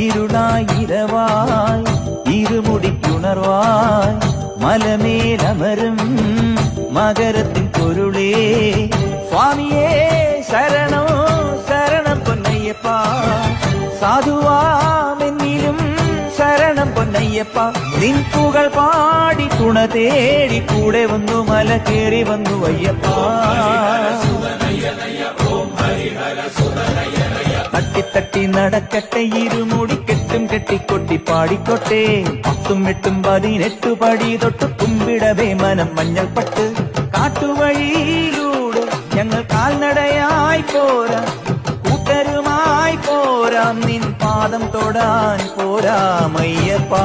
ഇരുളായി ഇരവായി ഇരുമുടിക്കുണർവായി മലമേലമരും മകരത്തിൻ പൊരുളേ സ്വാമിയേ ശരണോ ശരണം പൊന്നയ്യപ്പ സാധുവാമെന്നിലും ശരണം പൊന്നയ്യപ്പ നിൻ പുകൾ പാടി തുണ തേടി കൂടെ വന്നു മല കേറി വന്നു അയ്യപ്പ തട്ടി നടക്കട്ടെ ഇരുമുടി കെട്ടും കെട്ടിക്കൊട്ടി പാടിക്കൊട്ടെ 10 8 18 പടി തൊട്ട് കുമ്പിടവേ മനം മഞ്ഞൾപ്പട്ട് കാട്ടുവഴിയിലൂടെ ഞങ്ങൾ കാൽനടയായി പോരാ കൂട്ടരുമായി പോരാം നിൻ പാദം തൊടാൻ പോരാമയ്യപ്പാ